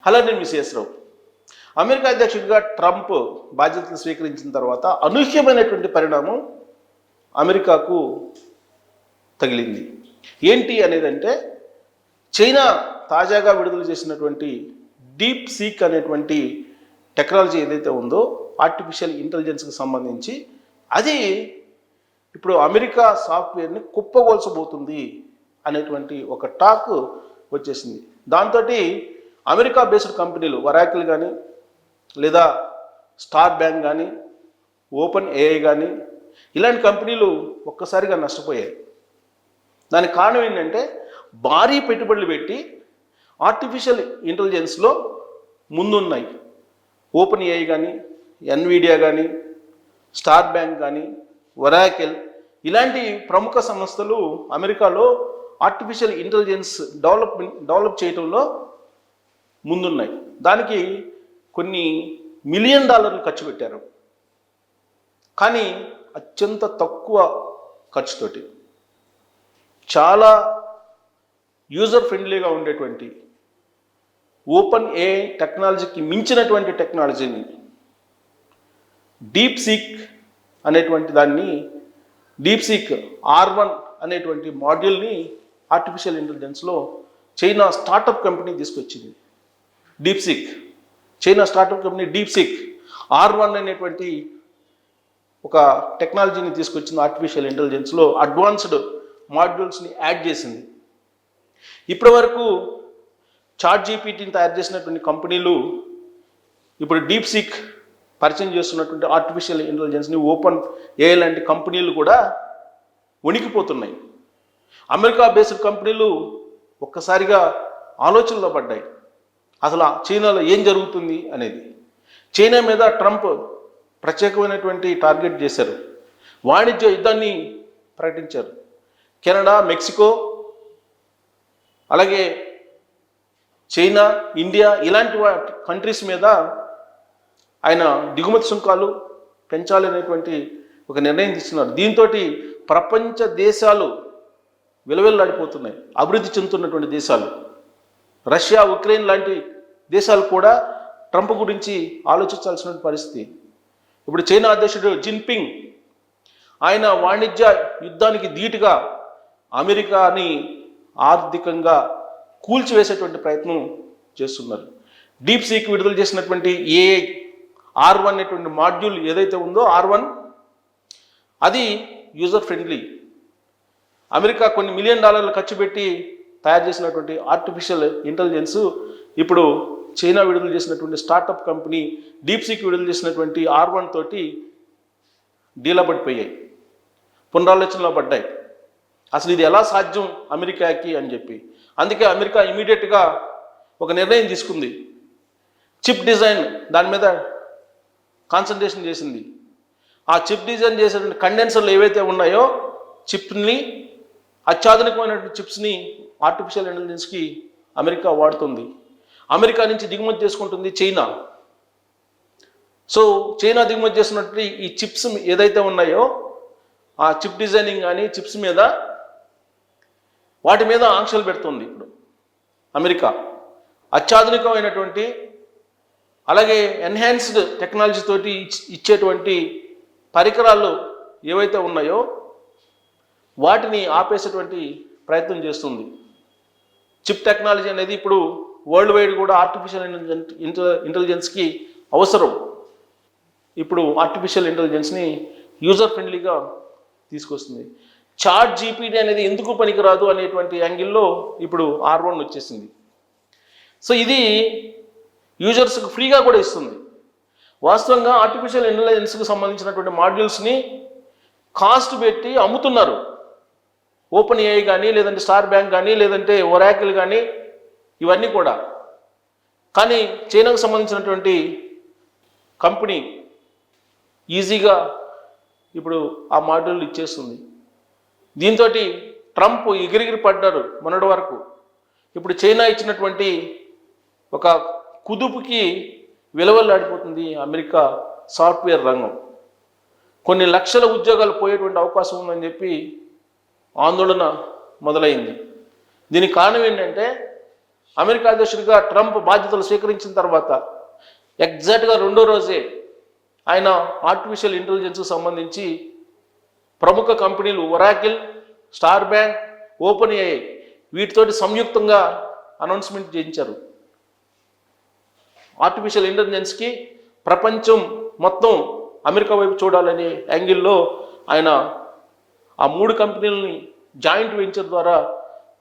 Hello, నేను miss రావు. America అధ్యక్షుడిగా Trump బాధ్యతలు స్వీకరించిన తర్వాత అనూహ్యమైనటువంటి పరిణామం అమెరికాకు తగిలింది. ఏంటి అనేదంటే, చైనా తాజాగా విడుదల చేసినటువంటి డీప్ సీక్ అనేటువంటి టెక్నాలజీ ఏదైతే ఉందో, ఆర్టిఫిషియల్ ఇంటెలిజెన్స్కి సంబంధించి, అది ఇప్పుడు అమెరికా సాఫ్ట్వేర్ని కుప్పగోల్చబోతుంది అనేటువంటి ఒక టాక్ వచ్చేసింది. దాంతో అమెరికా బేస్డ్ కంపెనీలు ఒరాకిల్ కానీ, లేదా స్టార్ బ్యాంక్ కానీ, ఓపెన్ ఏఐ కానీ, ఇలాంటి కంపెనీలు ఒక్కసారిగా నష్టపోయాయి. దానికి కారణం ఏంటంటే, భారీ పెట్టుబడులు పెట్టి ఆర్టిఫిషియల్ ఇంటెలిజెన్స్లో ముందున్నాయి. ఓపెన్ ఏఐ కానీ, ఎన్విడియా కానీ, స్టార్ బ్యాంక్ కానీ, ఒరాకిల్, ఇలాంటి ప్రముఖ సంస్థలు అమెరికాలో ఆర్టిఫిషియల్ ఇంటెలిజెన్స్ డెవలప్ చేయడంలో ముందున్నాయి. దానికి కొన్ని $1 మిలియన్ ఖర్చు పెట్టారు. కానీ అత్యంత తక్కువ ఖర్చుతోటి చాలా యూజర్ ఫ్రెండ్లీగా ఉండేటువంటి ఓపెన్ ఏఐ టెక్నాలజీకి మించినటువంటి టెక్నాలజీని, డీప్ సీక్ అనేటువంటి దాన్ని, డీప్ సీక్ R1 అనేటువంటి మాడ్యూల్ని ఆర్టిఫిషియల్ ఇంటెలిజెన్స్లో చైనా స్టార్టప్ కంపెనీ తీసుకొచ్చింది. Deep seek, China startup company deep seek R1 అనేటువంటి ఒక టెక్నాలజీని తీసుకొచ్చింది. ఆర్టిఫిషియల్ ఇంటెలిజెన్స్లో అడ్వాన్స్డ్ మాడ్యూల్స్ని యాడ్ చేసింది. ఇప్పటి వరకు చాట్ జీపీటీని తయారు చేసినటువంటి కంపెనీలు ఇప్పుడు డీప్ సీక్ పరిచయం చేస్తున్నటువంటి ఆర్టిఫిషియల్ ఇంటెలిజెన్స్ని ఓపెన్ ఏఐ లాంటి కంపెనీలు కూడా వణికిపోతున్నాయి. అమెరికా బేస్డ్ కంపెనీలు ఒక్కసారిగా ఆలోచనలో పడ్డాయి, అసలు చైనాలో ఏం జరుగుతుంది అనేది. చైనా మీద ట్రంప్ ప్రత్యేకమైనటువంటి టార్గెట్ చేశారు. వాణిజ్య యుద్ధాన్ని ప్రకటించారు. కెనడా, మెక్సికో, అలాగే చైనా, ఇండియా, ఇలాంటి కంట్రీస్ మీద ఆయన దిగుమతి సుంకాలు పెంచాలనేటువంటి ఒక నిర్ణయం తీసుకున్నారు. దీంతో ప్రపంచ దేశాలు విలవిల్లాడిపోతున్నాయి. అభివృద్ధి చెందుతున్నటువంటి దేశాలు, రష్యా, ఉక్రెయిన్ లాంటి దేశాలు కూడా ట్రంప్ గురించి ఆలోచించాల్సిన పరిస్థితి. ఇప్పుడు చైనా అధ్యక్షుడు జిన్పింగ్ ఆయన వాణిజ్య యుద్ధానికి ధీటుగా అమెరికాని ఆర్థికంగా కూల్చివేసేటువంటి ప్రయత్నం చేస్తున్నారు. డీప్ సీక్ విడుదల చేసినటువంటి ఏఐ R1 అనేటువంటి మాడ్యూల్ ఏదైతే ఉందో, R1 అది యూజర్ ఫ్రెండ్లీ. అమెరికా కొన్ని $1 మిలియన్ ఖర్చు పెట్టి తయారు చేసినటువంటి ఆర్టిఫిషియల్ ఇంటెలిజెన్స్ ఇప్పుడు చైనా విడుదల చేసినటువంటి స్టార్టప్ కంపెనీ డీప్ సీక్ విడుదల చేసినటువంటి R1 తోటి డీలా పడిపోయాయి, పునరాలోచనలో పడ్డాయి. అసలు ఇది ఎలా సాధ్యం అమెరికాకి అని చెప్పి. అందుకే అమెరికా ఇమీడియట్గా ఒక నిర్ణయం తీసుకుంది. చిప్ డిజైన్ దాని మీద కాన్సన్ట్రేషన్ చేసింది. ఆ చిప్ డిజైన్ చేసేటువంటి కండెన్సర్లు ఏవైతే ఉన్నాయో, చిప్ని, అత్యాధునికమైనటువంటి చిప్స్ని ఆర్టిఫిషియల్ ఇంటెలిజెన్స్కి అమెరికా వాడుతుంది. అమెరికా నుంచి దిగుమతి చేసుకుంటుంది చైనా. సో చైనా దిగుమతి చేస్తున్నటువంటి ఈ చిప్స్ ఏదైతే ఉన్నాయో, ఆ చిప్ డిజైనింగ్ కానీ చిప్స్ మీద, వాటి మీద ఆంక్షలు పెడుతుంది ఇప్పుడు అమెరికా. అత్యాధునికమైనటువంటి, అలాగే ఎన్హాన్స్డ్ టెక్నాలజీ తోటి ఇచ్చేటువంటి పరికరాలు ఏవైతే ఉన్నాయో వాటిని ఆపేసేటువంటి ప్రయత్నం చేస్తుంది. చిప్ టెక్నాలజీ అనేది ఇప్పుడు వరల్డ్ వైడ్ కూడా ఆర్టిఫిషియల్ ఇంటెలిజెన్స్కి అవసరం. ఇప్పుడు ఆర్టిఫిషియల్ ఇంటెలిజెన్స్ని యూజర్ ఫ్రెండ్లీగా తీసుకొస్తుంది. చాట్ జీపీటీ అనేది ఎందుకు పనికిరాదు అనేటువంటి యాంగిల్లో ఇప్పుడు R1 వచ్చేసింది. సో ఇది యూజర్స్కి ఫ్రీగా కూడా ఇస్తుంది. వాస్తవంగా ఆర్టిఫిషియల్ ఇంటెలిజెన్స్కి సంబంధించినటువంటి మాడ్యూల్స్ని కాస్ట్ పెట్టి అమ్ముతున్నారు. ఓపెన్ ఏఐ కానీ, లేదంటే స్టార్ బ్యాంక్ కానీ, లేదంటే ఒరాకిల్ కానీ, ఇవన్నీ కూడా. కానీ చైనాకు సంబంధించినటువంటి కంపెనీ ఈజీగా ఇప్పుడు ఆ మాడ్యూల్ ఇచ్చేస్తుంది. దీంతో ట్రంప్ ఎగిరిగిరి పడ్డారు మొన్నటి వరకు. ఇప్పుడు చైనా ఇచ్చినటువంటి ఒక కుదుపుకి విలువలాడిపోతుంది అమెరికా సాఫ్ట్వేర్ రంగం. కొన్ని లక్షల ఉద్యోగాలు పోయేటువంటి అవకాశం ఉందని చెప్పి ఆందోళన మొదలైంది. దీనికి కారణం ఏంటంటే, అమెరికా అధ్యక్షుడిగా ట్రంప్ బాధ్యతలు స్వీకరించిన తర్వాత ఎగ్జాక్ట్గా రెండో రోజే ఆయన ఆర్టిఫిషియల్ ఇంటెలిజెన్స్కి సంబంధించి ప్రముఖ కంపెనీలు Oracle, star bank, OpenAI వీటితోటి సంయుక్తంగా అనౌన్స్మెంట్ చేయించారు. ఆర్టిఫిషియల్ ఇంటెలిజెన్స్కి ప్రపంచం మొత్తం అమెరికా వైపు చూడాలనే యాంగిల్లో ఆయన ఆ 3 కంపెనీలని జాయింట్ వెంచర్ ద్వారా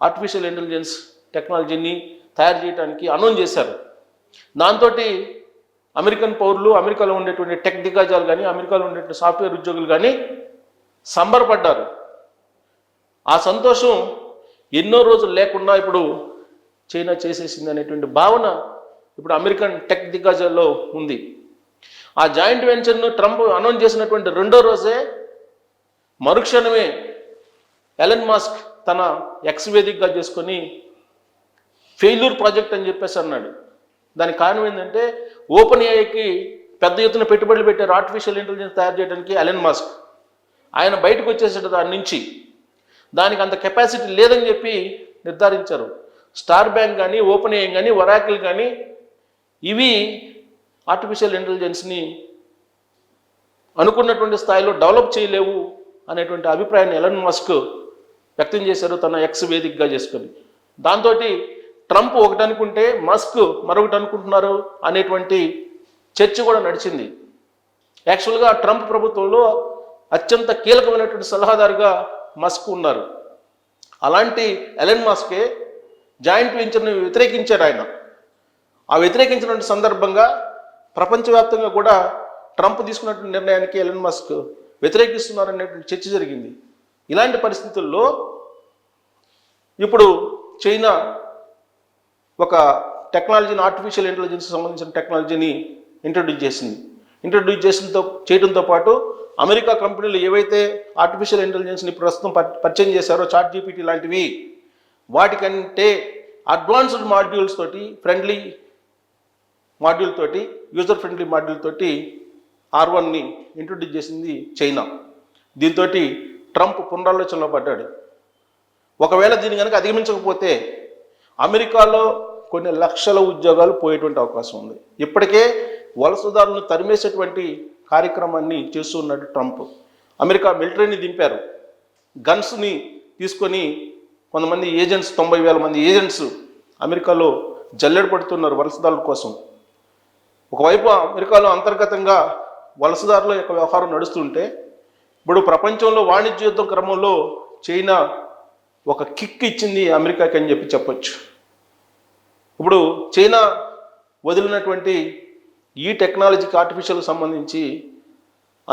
ఆర్టిఫిషియల్ ఇంటెలిజెన్స్ టెక్నాలజీని తయారు చేయడానికి అనౌన్స్ చేశారు. దాంతో అమెరికన్ పౌరులు, అమెరికాలో ఉండేటువంటి టెక్ దిగ్గజాలు కానీ, అమెరికాలో ఉండేటువంటి సాఫ్ట్వేర్ ఉద్యోగులు కానీ సంబరపడ్డారు. ఆ సంతోషం ఎన్నో రోజులు లేకుండా ఇప్పుడు చైనా చేసేసింది అనేటువంటి భావన ఇప్పుడు అమెరికన్ టెక్ దిగ్గజాల్లో ఉంది. ఆ జాయింట్ వెంచర్ను ట్రంప్ అనౌన్స్ చేసినటువంటి రెండో రోజే మరుక్షణమే ఎలన్ మస్క్ తన ఎక్స్ వేదికగా చేసుకొని ఫెయిల్యూర్ ప్రాజెక్ట్ అని చెప్పేసి అన్నాడు. దానికి కారణం ఏంటంటే ఓపెన్ ఏఐకి పెద్ద ఎత్తున పెట్టుబడులు పెట్టారు ఆర్టిఫిషియల్ ఇంటెలిజెన్స్ తయారు చేయడానికి ఎలన్ మస్క్. ఆయన బయటకు వచ్చేసాడు దాని నుంచి. దానికి అంత కెపాసిటీ లేదని చెప్పి నిర్ధారించారు. స్టార్ బ్యాంక్ కానీ, ఓపెన్ ఏఐ కానీ, ఒరాకిల్ కానీ ఇవి ఆర్టిఫిషియల్ ఇంటెలిజెన్స్ని అనుకున్నటువంటి స్థాయిలో డెవలప్ చేయలేవు అనేటువంటి అభిప్రాయాన్ని ఎలన్ మస్క్ వ్యక్తం చేశారు తన ఎక్స్ వేదికగా చేసుకొని. దాంతో ట్రంప్ ఒకటి అనుకుంటే మస్క్ మరొకటి అనుకుంటున్నారు అనేటువంటి చర్చ కూడా నడిచింది. యాక్చువల్గా ట్రంప్ ప్రభుత్వంలో అత్యంత కీలకమైనటువంటి సలహాదారుగా మస్క్ ఉన్నారు. అలాంటి ఎలన్ మస్కే జాయింట్ వెంచర్ని వ్యతిరేకించారు ఆయన. ఆ వ్యతిరేకించినటువంటి సందర్భంగా ప్రపంచవ్యాప్తంగా కూడా ట్రంప్ తీసుకున్నటువంటి నిర్ణయానికి ఎలన్ మస్క్ వ్యతిరేకిస్తున్నారనేటువంటి చర్చ జరిగింది. ఇలాంటి పరిస్థితుల్లో ఇప్పుడు చైనా ఒక టెక్నాలజీని, ఆర్టిఫిషియల్ ఇంటెలిజెన్స్కి సంబంధించిన టెక్నాలజీని ఇంట్రడ్యూస్ చేయడంతో పాటు అమెరికా కంపెనీలు ఏవైతే ఆర్టిఫిషియల్ ఇంటెలిజెన్స్ని ప్రస్తుతం పరిచయం చేశారో, చాట్ జీపీటీ లాంటివి, వాటికంటే అడ్వాన్స్డ్ మాడ్యూల్స్ తోటి, యూజర్ ఫ్రెండ్లీ మాడ్యూల్ తోటి R1ని ఇంట్రొడ్యూస్ చేసింది చైనా. దీంతో ట్రంప్ పునరాలోచనలో పడ్డాడు. ఒకవేళ దీన్ని కనుక అధిగమించకపోతే అమెరికాలో కొన్ని లక్షల ఉద్యోగాలు పోయేటువంటి అవకాశం ఉంది. ఇప్పటికే వలసదారులను తరిమేసేటువంటి కార్యక్రమాన్ని చేస్తున్నాడు ట్రంప్. అమెరికా మిలిటరీని దింపారు. గన్స్ని తీసుకొని కొంతమంది ఏజెంట్స్, 90,000 మంది ఏజెంట్స్ అమెరికాలో జల్లెడ పడుతున్నారు వలసదారుల కోసం. ఒకవైపు అమెరికాలో అంతర్గతంగా వలసదారుల యొక్క వ్యవహారం నడుస్తుంటే, ఇప్పుడు ప్రపంచంలో వాణిజ్య యుద్ధం క్రమంలో చైనా ఒక కిక్ ఇచ్చింది అమెరికాకి అని చెప్పొచ్చు. ఇప్పుడు చైనా వదిలినటువంటి ఈ టెక్నాలజీకి, ఆర్టిఫిషియల్కి సంబంధించి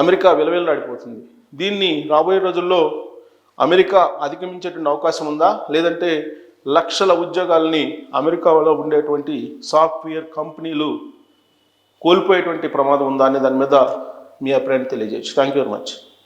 అమెరికా విలవిల్లాడిపోతుంది. దీన్ని రాబోయే రోజుల్లో అమెరికా అధిగమించేటువంటి అవకాశం ఉందా, లేదంటే లక్షల ఉద్యోగాల్ని అమెరికాలో ఉండేటువంటి సాఫ్ట్వేర్ కంపెనీలు కోల్పోయేటువంటి ప్రమాదం ఉందా అనే దాని మీద మీ అభిప్రాయాన్ని తెలియజేయచ్చు. Thank you very much.